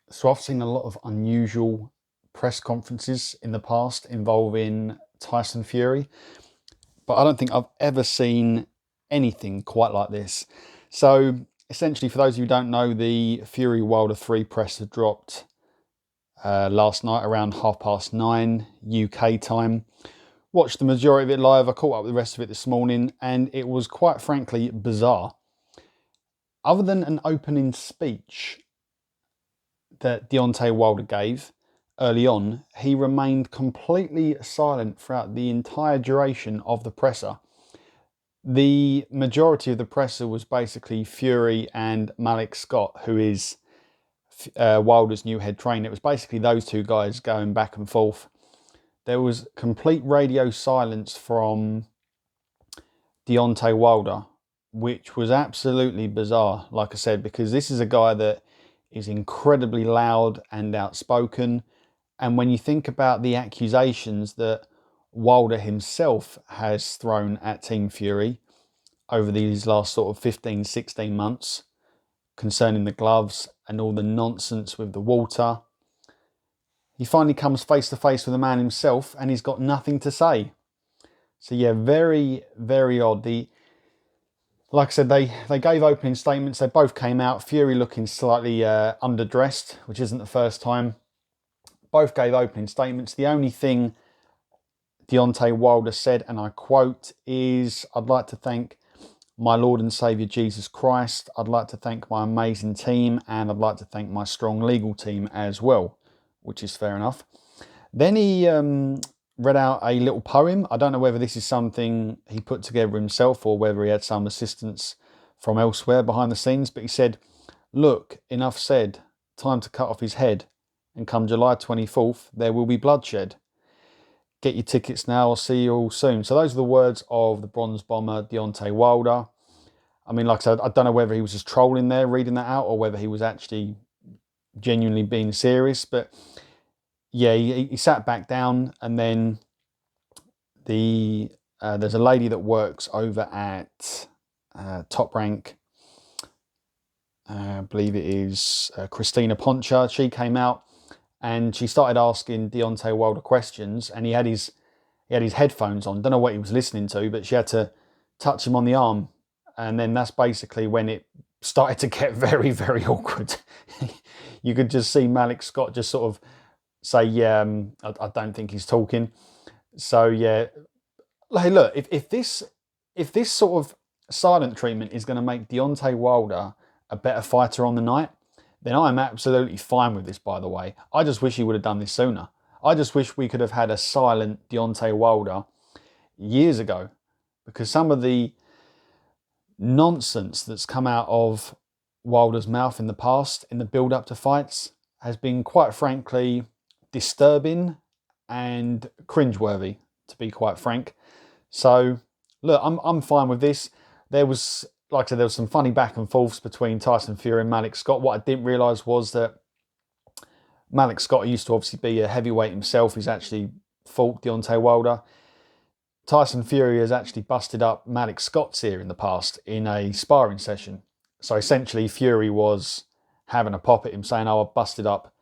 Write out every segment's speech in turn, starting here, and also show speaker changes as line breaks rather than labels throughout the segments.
So I've seen a lot of unusual press conferences in the past involving Tyson Fury, but I don't think I've ever seen anything quite like this. So essentially, for those of you who don't know, the Fury Wilder 3 press had dropped last night around 9:30 UK time. Watched the majority of it live. I caught up with the rest of it this morning, and it was quite frankly bizarre. Other than an opening speech that Deontay Wilder gave early on, he remained completely silent throughout the entire duration of the presser. The majority of the presser was basically Fury and Malik Scott, who is Wilder's new head trainer. It was basically those two guys going back and forth. There was complete radio silence from Deontay Wilder, which was absolutely bizarre, like I said, because this is a guy that is incredibly loud and outspoken. And when you think about the accusations that Wilder himself has thrown at Team Fury over these last sort of 15, 16 months concerning the gloves and all the nonsense with the water, he finally comes face to face with the man himself and he's got nothing to say. So yeah, very, very odd. Like I said, they gave opening statements. They both came out. Fury looking slightly underdressed, which isn't the first time. Both gave opening statements. The only thing Deontay Wilder said, and I quote, is, "I'd like to thank my Lord and Saviour Jesus Christ. I'd like to thank my amazing team, and I'd like to thank my strong legal team as well," which is fair enough. Then he read out a little poem. I don't know whether this is something he put together himself or whether he had some assistance from elsewhere behind the scenes, but he said, "Look, enough said, time to cut off his head, and come July 24th, there will be bloodshed. Get your tickets now, I'll see you all soon." So those are the words of the bronze bomber, Deontay Wilder. I mean, like I said, I don't know whether he was just trolling there, reading that out, or whether he was actually genuinely being serious, but yeah, he sat back down, and then there's a lady that works over at Top Rank. I believe it is Christina Poncha. She came out and she started asking Deontay Wilder questions, and he had his headphones on. Don't know what he was listening to, but she had to touch him on the arm, and then that's basically when it started to get very, very awkward. You could just see Malik Scott just sort of say, "Yeah, I don't think he's talking." So yeah, hey, look, if this sort of silent treatment is going to make Deontay Wilder a better fighter on the night, then I'm absolutely fine with this, by the way. I just wish he would have done this sooner. I just wish we could have had a silent Deontay Wilder years ago, because some of the nonsense that's come out of Wilder's mouth in the past, in the build-up to fights, has been quite frankly disturbing and cringeworthy, to be quite frank. So, look, I'm fine with this. There was, like I said, there was some funny back and forths between Tyson Fury and Malik Scott. What I didn't realise was that Malik Scott used to obviously be a heavyweight himself. He's actually fought Deontay Wilder. Tyson Fury has actually busted up Malik Scott's ear in the past in a sparring session. So essentially, Fury was having a pop at him, saying, "Oh, I busted up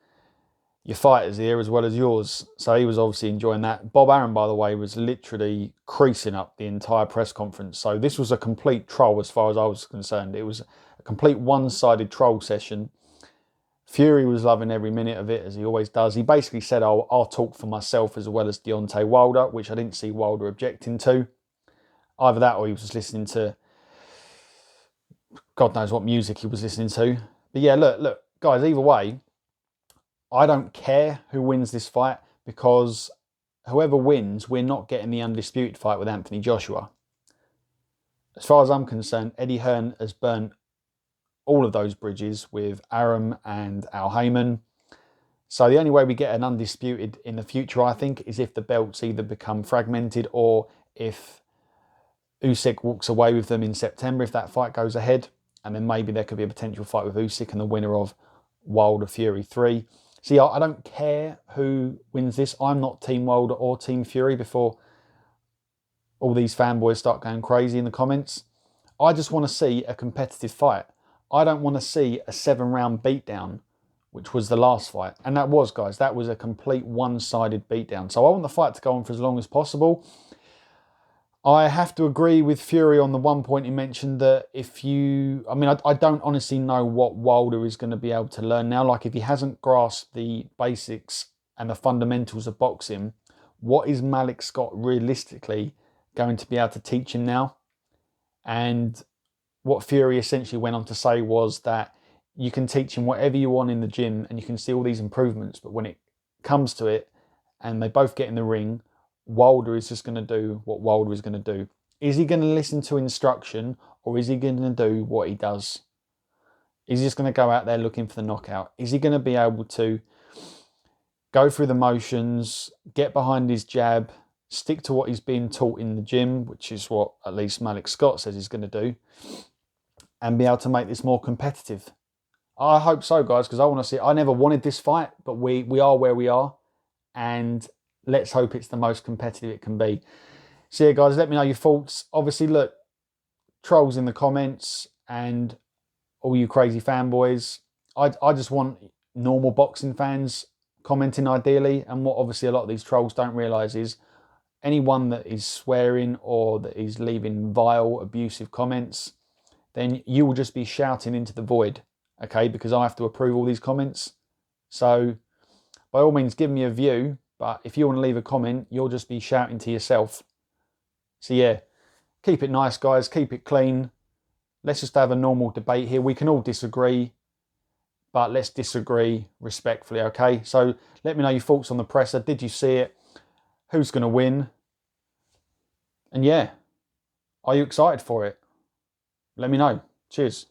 your fighter's ear as well as yours." So he was obviously enjoying that. Bob Arum, by the way, was literally creasing up the entire press conference. So this was a complete troll as far as I was concerned. It was a complete one-sided troll session. Fury was loving every minute of it, as he always does. He basically said, "Oh, I'll talk for myself as well as Deontay Wilder," which I didn't see Wilder objecting to. Either that or he was just listening to God knows what music he was listening to. But yeah, look, guys, either way, I don't care who wins this fight, because whoever wins, we're not getting the undisputed fight with Anthony Joshua. As far as I'm concerned, Eddie Hearn has burnt all of those bridges with Arum and Al Heyman. So the only way we get an undisputed in the future, I think, is if the belts either become fragmented or if Usyk walks away with them in September, if that fight goes ahead. And then maybe there could be a potential fight with Usyk and the winner of Wilder Fury 3. See, I don't care who wins this. I'm not Team Wilder or Team Fury before all these fanboys start going crazy in the comments. I just want to see a competitive fight. I don't want to see a 7-round beatdown which was the last fight. And that was, guys, that was a complete one-sided beatdown. So I want the fight to go on for as long as possible. I have to agree with Fury on the one point he mentioned that I don't honestly know what Wilder is going to be able to learn now. Like, if he hasn't grasped the basics and the fundamentals of boxing, what is Malik Scott realistically going to be able to teach him now? And what Fury essentially went on to say was that you can teach him whatever you want in the gym and you can see all these improvements, but when it comes to it and they both get in the ring, Wilder is just going to do what Wilder is going to do. Is he going to listen to instruction, or is he going to do what he does? Is he just going to go out there looking for the knockout? Is he going to be able to go through the motions, get behind his jab, stick to what he's being taught in the gym, which is what at least Malik Scott says he's going to do, and be able to make this more competitive? I hope so, guys, because I want to see it. I never wanted this fight, but we are where we are, and let's hope it's the most competitive it can be. So yeah, guys, let me know your thoughts. Obviously, look, trolls in the comments and all you crazy fanboys. I just want normal boxing fans commenting ideally. And what obviously a lot of these trolls don't realise is anyone that is swearing or that is leaving vile, abusive comments, then you will just be shouting into the void, okay? Because I have to approve all these comments. So by all means, give me a view. But if you want to leave a comment, you'll just be shouting to yourself. So yeah, keep it nice, guys. Keep it clean. Let's just have a normal debate here. We can all disagree, but let's disagree respectfully, okay? So let me know your thoughts on the presser. Did you see it? Who's going to win? And yeah, are you excited for it? Let me know. Cheers.